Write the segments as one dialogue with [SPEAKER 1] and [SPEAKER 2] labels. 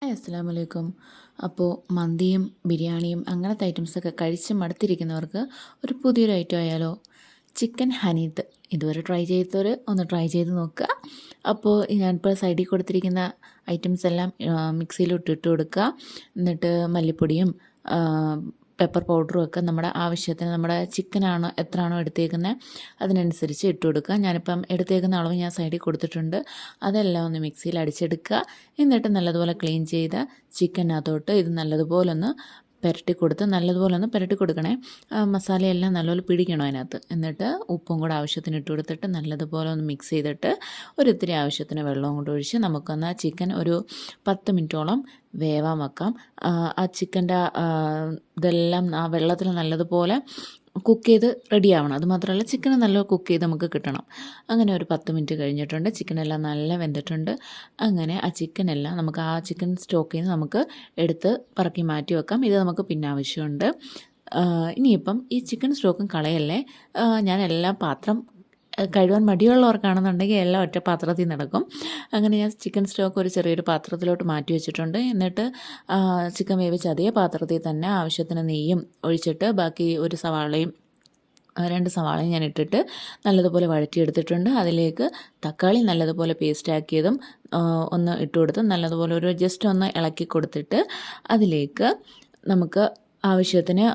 [SPEAKER 1] Hi അസ്സലാമു അലൈക്കും. അപ്പോൾ മന്തിയും ബിരിയാണിയും അങ്ങനത്തെ ഐറ്റംസൊക്കെ കഴിച്ച് മടുത്തിരിക്കുന്നവർക്ക് ഒരു പുതിയൊരു ഐറ്റം ആയാലോ? ചിക്കൻ ഹനീത്ത്. ഇതുവരെ ട്രൈ ചെയ്തവർ ഒന്ന് ട്രൈ ചെയ്ത് നോക്കുക. അപ്പോൾ ഞാനിപ്പോൾ സൈഡിൽ കൊടുത്തിരിക്കുന്ന ഐറ്റംസ് എല്ലാം മിക്സിയിലിട്ട് ഇട്ട് കൊടുക്കുക. എന്നിട്ട് മല്ലിപ്പൊടിയും പെപ്പർ പൗഡറും ഒക്കെ നമ്മുടെ ആവശ്യത്തിന്, നമ്മുടെ ചിക്കനാണോ എത്രയാണോ എടുത്തേക്കുന്നത് അതിനനുസരിച്ച് ഇട്ട് കൊടുക്കുക. ഞാനിപ്പം എടുത്തേക്കുന്ന അളവ് ഞാൻ സൈഡിൽ കൊടുത്തിട്ടുണ്ട്. അതെല്ലാം ഒന്ന് മിക്സിയിൽ അടിച്ചെടുക്കുക. എന്നിട്ട് നല്ലതുപോലെ ക്ലീൻ ചെയ്ത ചിക്കനകത്തോട്ട് ഇത് നല്ലതുപോലെ ഒന്ന് പുരട്ടി കൊടുക്കണേ. മസാലയെല്ലാം നല്ലപോലെ പിടിക്കണം അതിനകത്ത്. എന്നിട്ട് ഉപ്പും കൂടെ ആവശ്യത്തിന് ഇട്ട് കൊടുത്തിട്ട് നല്ലതുപോലെ ഒന്ന് മിക്സ് ചെയ്തിട്ട് ഒരിത്തിരി ആവശ്യത്തിന് വെള്ളവും കൂടെ ഒഴിച്ച് നമുക്കൊന്ന് ആ ചിക്കൻ ഒരു 10 മിനിറ്റോളം വേവാൻ വെക്കാം. ആ ചിക്കൻ്റെ ഇതെല്ലാം ആ വെള്ളത്തിൽ നല്ലതുപോലെ കുക്ക് ചെയ്ത് റെഡിയാവണം. അതുമാത്രമല്ല ചിക്കൻ നല്ല കുക്ക് ചെയ്ത് നമുക്ക് കിട്ടണം. അങ്ങനെ ഒരു 10 മിനിറ്റ് കഴിഞ്ഞിട്ടുണ്ട്. ചിക്കനെല്ലാം നല്ല വെന്തിട്ടുണ്ട്. അങ്ങനെ ആ ചിക്കനെല്ലാം നമുക്ക് ആ ചിക്കൻ സ്റ്റോക്കിൽ നിന്ന് നമുക്ക് എടുത്ത് പറക്കി മാറ്റി വെക്കാം. ഇത് നമുക്ക് പിന്നെ ആവശ്യമുണ്ട്. ഇനിയിപ്പം ഈ ചിക്കൻ സ്റ്റോക്കും കളയല്ലേ. ഞാൻ എല്ലാ പാത്രം കഴുകാൻ മടിയുള്ളവർക്കാണെന്നുണ്ടെങ്കിൽ എല്ലാം ഒറ്റ പാത്രത്തിൽ നടക്കും. അങ്ങനെ ഞാൻ ചിക്കൻ സ്റ്റോക്ക് ഒരു ചെറിയൊരു പാത്രത്തിലോട്ട് മാറ്റി വെച്ചിട്ടുണ്ട്. എന്നിട്ട് ചിക്കൻ വേവിച്ച് അതേ പാത്രത്തിൽ തന്നെ ആവശ്യത്തിന് നെയ്യും ഒഴിച്ചിട്ട് ബാക്കി ഒരു സവാളയും 2 സവാളയും ഞാൻ ഇട്ടിട്ട് നല്ലതുപോലെ വഴറ്റിയെടുത്തിട്ടുണ്ട്. അതിലേക്ക് തക്കാളി നല്ലതുപോലെ പേസ്റ്റാക്കിയതും ഒന്ന് ഇട്ട് കൊടുത്ത് നല്ലതുപോലെ ഒരു ജസ്റ്റ് ഒന്ന് ഇളക്കി കൊടുത്തിട്ട് അതിലേക്ക് നമുക്ക് ആവശ്യത്തിന്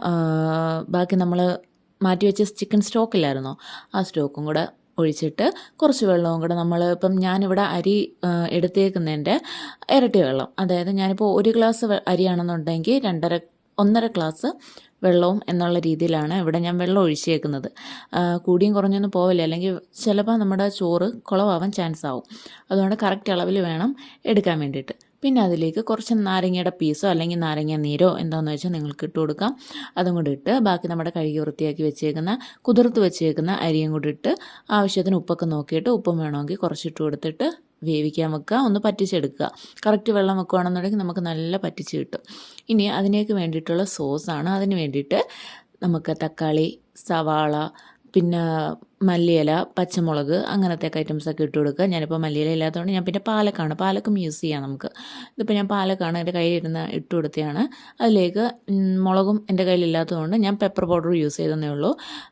[SPEAKER 1] ബാക്കി നമ്മൾ മാറ്റി വെച്ച ചിക്കൻ സ്റ്റോക്കില്ലായിരുന്നോ, ആ സ്റ്റോക്കും കൂടെ ഒഴിച്ചിട്ട് കുറച്ച് വെള്ളവും കൂടെ ഇപ്പം ഞാനിവിടെ അരി എടുത്തേക്കുന്നതിൻ്റെ ഇരട്ടി വെള്ളം, അതായത് ഞാനിപ്പോൾ 1 ഗ്ലാസ് അരിയാണെന്നുണ്ടെങ്കിൽ 1.5 ഗ്ലാസ് വെള്ളവും എന്നുള്ള രീതിയിലാണ് ഇവിടെ ഞാൻ വെള്ളം ഒഴിച്ചേക്കുന്നത്. കൂടിയും കുറഞ്ഞൊന്നും പോവില്ല, അല്ലെങ്കിൽ ചിലപ്പോൾ നമ്മുടെ ചോറ് കുളമാവാൻ ചാൻസ് ആവും. അതുകൊണ്ട് കറക്റ്റ് അളവിൽ വേണം എടുക്കാൻ വേണ്ടിയിട്ട്. പിന്നെ അതിലേക്ക് കുറച്ച് നാരങ്ങയുടെ പീസോ അല്ലെങ്കിൽ നാരങ്ങ നീരോ എന്താണെന്ന് വെച്ചാൽ നിങ്ങൾക്ക് ഇട്ട് കൊടുക്കാം. അതും കൂടി ഇട്ട് ബാക്കി നമ്മുടെ കഴുകി വൃത്തിയാക്കി വെച്ചേക്കുന്ന കുതിർത്ത് വെച്ചേക്കുന്ന അരിയും കൂടി ഇട്ട് ആവശ്യത്തിന് ഉപ്പൊക്കെ നോക്കിയിട്ട് ഉപ്പും വേണമെങ്കിൽ കുറച്ചിട്ട് കൊടുത്തിട്ട് വേവിക്കാൻ വെക്കുക. ഒന്ന് പറ്റിച്ചെടുക്കുക. കറക്റ്റ് വെള്ളം വെക്കുകയാണെന്നുണ്ടെങ്കിൽ നമുക്ക് നല്ല പറ്റിച്ച് കിട്ടും. ഇനി അതിനേക്ക് വേണ്ടിയിട്ടുള്ള സോസാണ്. അതിന് വേണ്ടിയിട്ട് നമുക്ക് തക്കാളി, സവാള, പിന്നെ മല്ലിയില, പച്ചമുളക് അങ്ങനത്തെ ഐറ്റംസൊക്കെ ഇട്ട് കൊടുക്കുക. ഞാനിപ്പോൾ മല്ലിയില ഇല്ലാത്തതുകൊണ്ട് ഞാൻ പിന്നെ പാലക്കും യൂസ് ചെയ്യാം നമുക്ക്. ഇതിപ്പോൾ ഞാൻ പാലക്കാണ് എൻ്റെ കയ്യിലിരുന്ന് ഇട്ട് കൊടുത്തതാണ്. അതിലേക്ക് മുളകും എൻ്റെ കയ്യിലില്ലാത്തതുകൊണ്ട് ഞാൻ പെപ്പർ പൗഡർ യൂസ് ചെയ്തതേ ഉള്ളൂ.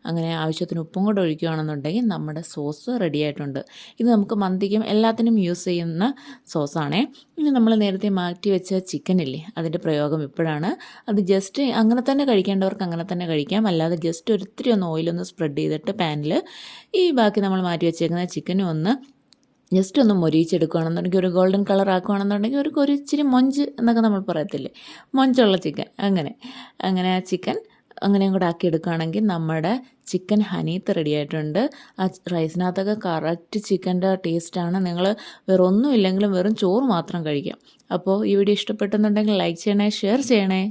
[SPEAKER 1] അങ്ങനെ ആവശ്യത്തിന് ഉപ്പും കൂടെ ഒഴിക്കുകയാണെന്നുണ്ടെങ്കിൽ നമ്മുടെ സോസ് റെഡി ആയിട്ടുണ്ട്. ഇത് നമുക്ക് മന്തിക്കും എല്ലാത്തിനും യൂസ് ചെയ്യുന്ന സോസാണേ. ഇനി നമ്മൾ നേരത്തെ മാറ്റി വെച്ച ചിക്കനില്ലേ, അതിൻ്റെ പ്രയോഗം ഇപ്പോഴാണ്. അത് ജസ്റ്റ് അങ്ങനെ തന്നെ കഴിക്കേണ്ടവർക്ക് അങ്ങനെ തന്നെ കഴിക്കാം. അല്ലാതെ ജസ്റ്റ് ഒരിത്തിരി ഒന്ന് ഓയിലൊന്ന് സ്പ്രെഡ് ചെയ്തിട്ട് പാനിൽ ഈ ബാക്കി നമ്മൾ മാറ്റി വെച്ചേക്കുന്ന ചിക്കനും ഒന്ന് ജസ്റ്റ് ഒന്ന് മൊരിയിച്ചെടുക്കുകയാണെന്നുണ്ടെങ്കിൽ ഒരു ഗോൾഡൻ കളർ ആക്കുകയാണെന്നുണ്ടെങ്കിൽ ഒരു ഇച്ചിരി മൊഞ്ച് എന്നൊക്കെ നമ്മൾ പറയത്തില്ലേ, മൊഞ്ചുള്ള ചിക്കൻ. അങ്ങനെ ആ ചിക്കൻ അങ്ങനെയും കൂടെ ആക്കി എടുക്കുകയാണെങ്കിൽ നമ്മുടെ ചിക്കൻ ഹനീത്ത് റെഡി ആയിട്ടുണ്ട്. ആ റൈസിനകത്തൊക്കെ കറക്റ്റ് ചിക്കൻ്റെ ടേസ്റ്റാണ്. നിങ്ങൾ വേറെ ഒന്നും ഇല്ലെങ്കിലും വെറും ചോറ് മാത്രം കഴിക്കാം. അപ്പോൾ ഈ വീഡിയോ ഇഷ്ടപ്പെട്ടെന്നുണ്ടെങ്കിൽ ലൈക്ക് ചെയ്യണേ, ഷെയർ ചെയ്യണേ.